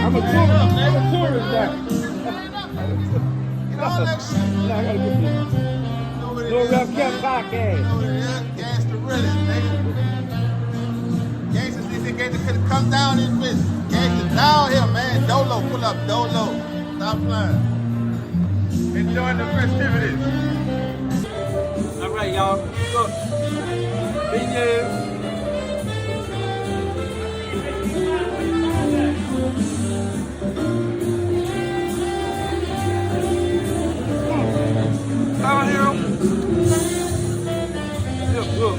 I'm a tourist now. Get all that shit. I gotta get this. No Rap Cap Podcast. Gangsta-williams, nigga. Gangsters, they said gangsters could come down in this bitch. Gangsters down here, man. Dolo, pull up, Dolo. Stop playing. Enjoying the festivities. All right, y'all. Look. Big news. Down here. Look.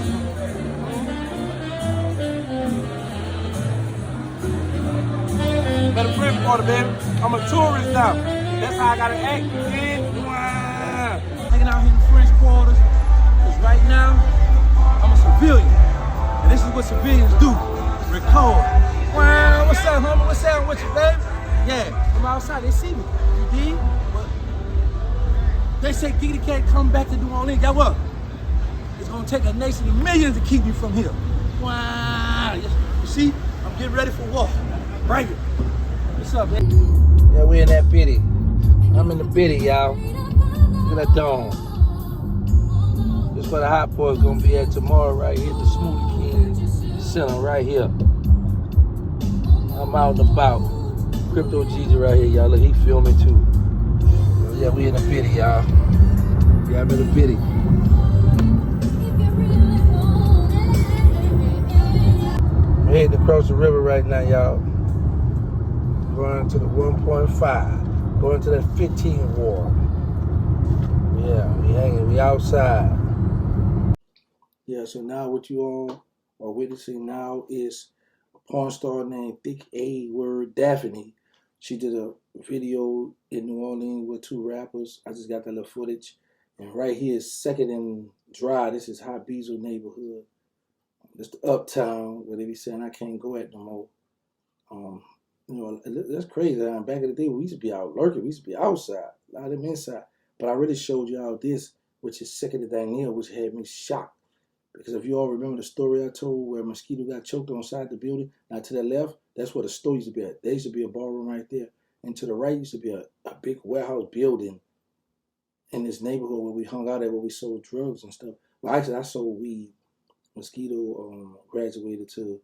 Better friend party, baby. I'm a tourist now. That's how I gotta act. Hanging out here in the French quarters. Because right now, I'm a civilian. And this is what civilians do. Record. Wow, what's up, homie? What's up with you, baby? Yeah, I'm outside. They see me. You dig? But they say Diddy can't come back to New Orleans. Guess what? It's gonna take a nation of millions to keep me from here. Wow. You see? I'm getting ready for war. Bring it. What's up, man? Yeah, we in that bitty. I'm in the bitty, y'all. Look at that dome. This is where the hot boy's gonna be at tomorrow, right here, the Smoothie King Center, right here. I'm out and about. Crypto Gigi right here, y'all. Look, he filming too. Yeah, we in the bitty, y'all. Yeah, I'm in the bitty. I'm heading across the river right now, y'all. Going to the 1.5. Going to that 15 war. Yeah, we hanging, we outside. Yeah, so now what you all are witnessing now is a porn star named Thick A Word Daphne. She did a video in New Orleans with two rappers. I just got that little footage. And right here is Second and Dry. This is Hot Beazle neighborhood. This the uptown where they be saying I can't go at no more. You know, that's crazy. Back in the day, we used to be out lurking. We used to be outside. A lot of them inside. But I really showed y'all this, which is Second and Danielle, which had me shocked. Because if you all remember the story I told where a mosquito got choked on the side of the building, now to the left, that's where the store used to be at. There used to be a ballroom right there. And to the right used to be a big warehouse building in this neighborhood where we hung out at, where we sold drugs and stuff. Well, actually, I sold weed. Mosquito graduated to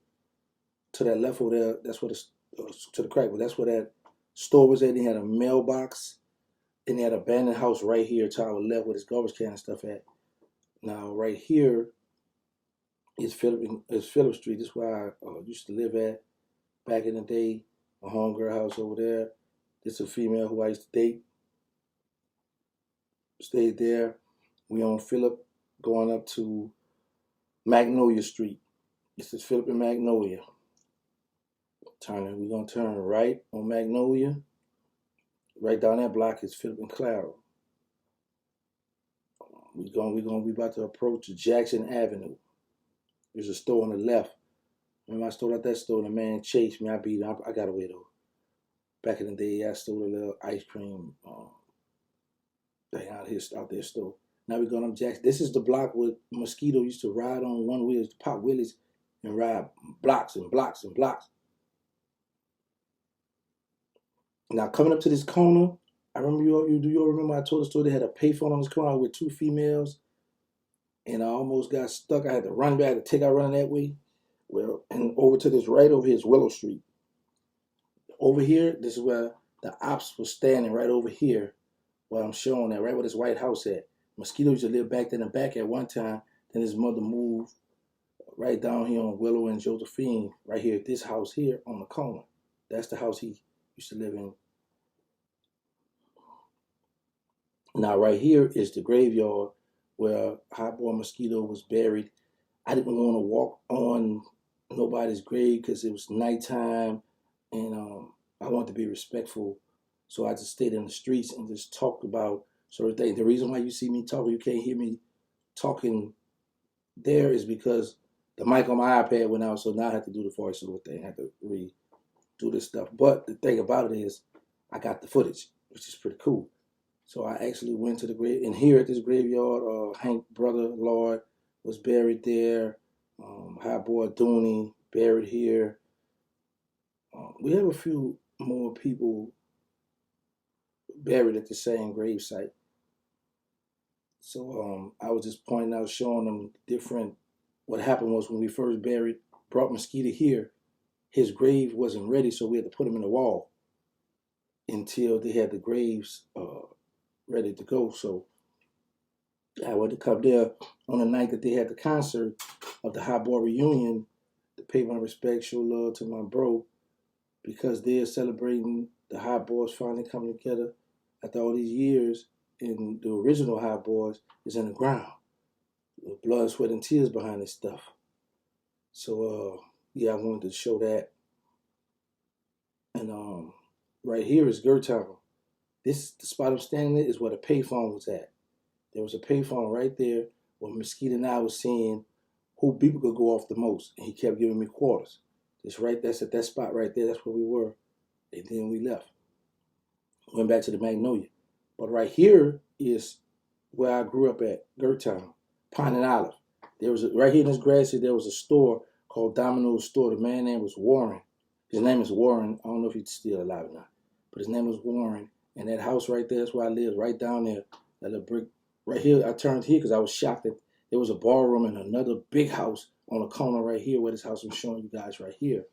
that left over there. That's where to the crack, but that's where that store was at. They had a mailbox, and they had an abandoned house right here to our left with his garbage can and stuff at. Now, right here is Phillip Street. This is where I used to live at back in the day. A homegirl house over there. This is a female who I used to date. Stayed there. We on Phillip going up to Magnolia Street. This is Phillip and Magnolia. We're going to turn right on Magnolia. Right down that block is Phillip and Clara. We about to approach Jackson Avenue. There's a store on the left. Remember I stole at that store and the man chased me. I beat him. I got away though. Back in the day, I stole a little ice cream thing out there store. Now we're going up Jackson. This is the block where Mosquito used to ride on one wheels, pop wheelies, and ride blocks and blocks and blocks. Now coming up to this corner, I remember you all remember I told the story they had a payphone on this corner with two females, and I almost got stuck. I had to run back, I had to take out running that way. Well, and over to this right over here is Willow Street. Over here, this is where the ops was standing right over here, where I'm showing that, right where this white house at. Mosquito used to live back there in the back at one time. Then his mother moved right down here on Willow and Josephine, right here at this house here on the corner. That's the house he used to live in. Now right here is the graveyard where Hot Boy Mosquito was buried. I didn't want to walk on nobody's grave because it was nighttime, and I wanted to be respectful. So I just stayed in the streets and just talked about certain things. The reason why you see me talking, you can't hear me talking there, is because the mic on my iPad went out, so now I have to do the voiceover thing. I have to redo this stuff. But the thing about it is I got the footage, which is pretty cool. So I actually went to the grave, and here at this graveyard, Hank brother Lord was buried there. Hot Boy Dooney buried here. We have a few more people buried at the same grave site. So I was just pointing out, showing them different. What happened was when we first brought Mosquito here, his grave wasn't ready, so we had to put him in the wall until they had the graves ready to go. So I went to come there on the night that they had the concert of the Hot Boy reunion to pay my respect, show love to my bro, because they're celebrating the Hot Boys finally coming together after all these years, and the original Hot Boys is in the ground with blood, sweat, and tears behind this stuff. So yeah, I wanted to show that. And right here is Gertown. The spot I'm standing at is where the payphone was at. There was a payphone right there where Mesquite and I was seeing who people could go off the most, and he kept giving me quarters. That's at that spot right there. That's where we were, and then we left. Went back to the Magnolia. But right here is where I grew up at, Gertown, Pine and Olive. Right here in this grassy, there was a store called Domino's Store. The man's name was Warren. His name is Warren. I don't know if he's still alive or not, but his name was Warren. And that house right there, that's where I lived, right down there. That little brick. Right here, I turned here because I was shocked that there was a ballroom in another big house on the corner right here where this house I'm showing you guys right here.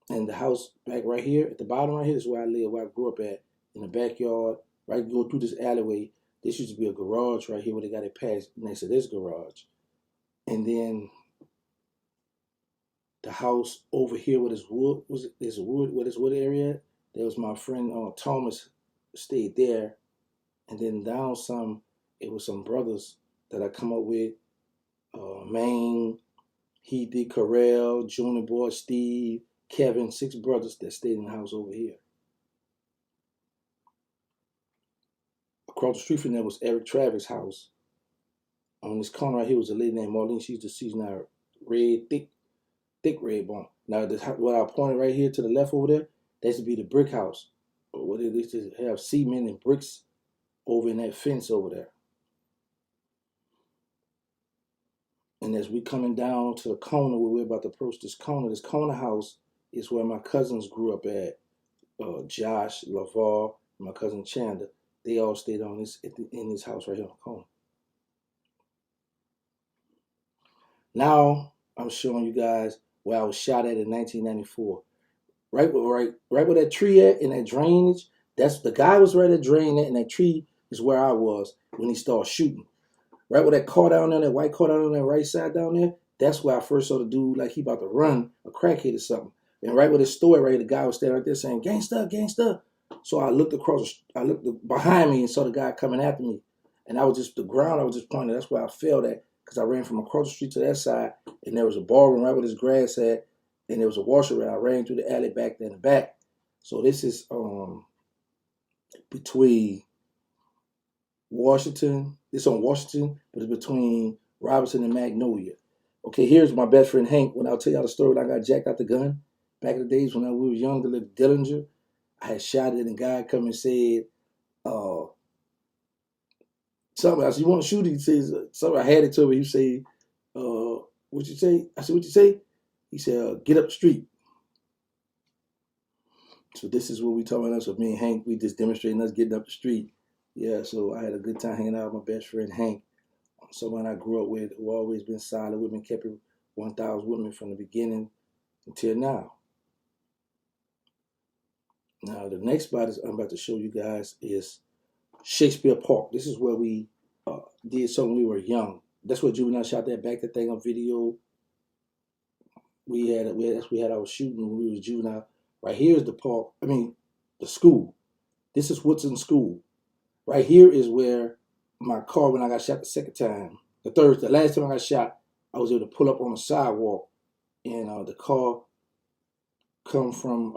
And the house back right here, at the bottom right here, is where I live, where I grew up at, in the backyard. Right, go through this alleyway. This used to be a garage right here where they got it passed next to this garage. And then the house over here where this wood area, there was my friend Thomas stayed there. And then down some, it was some brothers that I come up with. Maine, he did Carell, Junior Boy, Steve, Kevin, 6 brothers that stayed in the house over here. Across the street from there was Eric Travis' house. On this corner right here was a lady named Marlene. She's now red, thick red bone. Now what I pointed right here to the left over there, that used to be the brick house. Where they used to have cement and bricks over in that fence over there. And as we coming down to the corner where we're about to approach this corner house is where my cousins grew up at. Josh, LaVar, and my cousin Chandler. They all stayed in this house right here on the corner. Now I'm showing you guys where I was shot at in 1994. Right where that tree at in that drainage. That's the guy was right at drain at, and that tree is where I was when he started shooting. Right where that car down there, that white car down on that right side down there, that's where I first saw the dude like he about to run, a crackhead or something. And right where this store right here, the guy was standing right there saying, "Gangsta, gangsta." So I looked behind me and saw the guy coming after me. And I was just pointing. That's where I fell at, because I ran from across the street to that side, and there was a ballroom right where this grass at, and there was a washer around. I ran through the alley back there in the back. So this is between Washington. It's on Washington, but it's between Robinson and Magnolia. Okay, here's my best friend Hank. When I'll tell y'all the story when I got jacked out the gun. Back in the days when we was young, the little Dillinger, I had shot it, and a guy come and said, something. I said, "You want to shoot it?" He says, something. I had it to him. He said, "What you say?" I said, "What you say?" He said, "Get up the street." So this is what we talking about. So me and Hank, we just demonstrating us getting up the street. Yeah, so I had a good time hanging out with my best friend Hank, someone I grew up with, who always been solid with me, kept it 1,000 with me from the beginning until now. Now the next spot I'm about to show you guys is Shakespeare Park. This is where we did something when we were young. That's where Juvenile shot that thing on video. We had our shooting when we was juvenile. Right here is the park. The school. This is Woodson School. Right here is where my car, when I got shot the second time, the last time I got shot, I was able to pull up on the sidewalk, and the car come from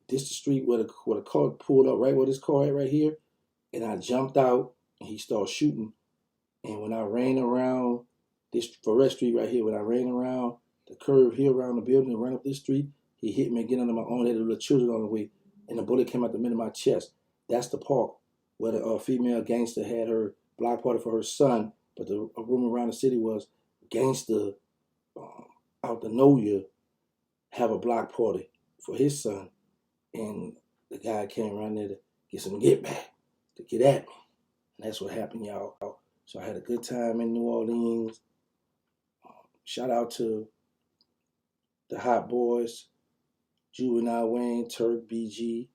this the street where the car pulled up right where this car at right here, and I jumped out and he started shooting. And when I ran around this Forest Street right here, when I ran around the curve here around the building and ran up this street, he hit me again under my arm. There were little children on the way, and the bullet came out the middle of my chest. That's the park where the female gangster had her block party for her son. But the rumor around the city was gangster out the Noya have a block party for his son. And the guy came around there to get some get back, to get at me. And that's what happened, y'all. So I had a good time in New Orleans. Shout out to the Hot Boys, Juvenile Wayne, Turk, BG.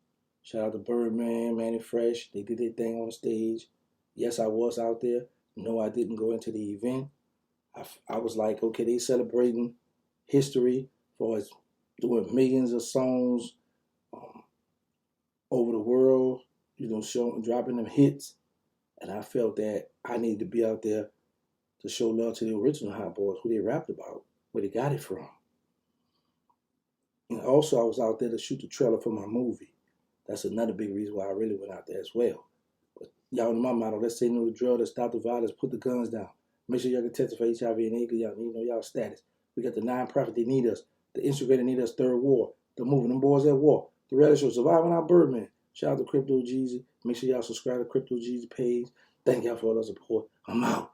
Shout out to Birdman, Manny Fresh. They did their thing on the stage. Yes, I was out there. No, I didn't go into the event. I was like, okay, they celebrating history for us doing millions of songs over the world, dropping them hits. And I felt that I needed to be out there to show love to the original Hot Boys, who they rapped about, where they got it from. And also, I was out there to shoot the trailer for my movie. That's another big reason why I really went out there as well. But y'all know my motto, let's say no to the drug, let's stop the violence, put the guns down. Make sure y'all can testify for HIV and AIDS, y'all need to know y'all status. We got the nonprofit, they need us. The integrated need us, Third War. The movement, them boys at war. The reality show, Surviving Our Birdman. Shout out to Crypto Jeezy. Make sure y'all subscribe to Crypto Jeezy page. Thank y'all for all the support. I'm out.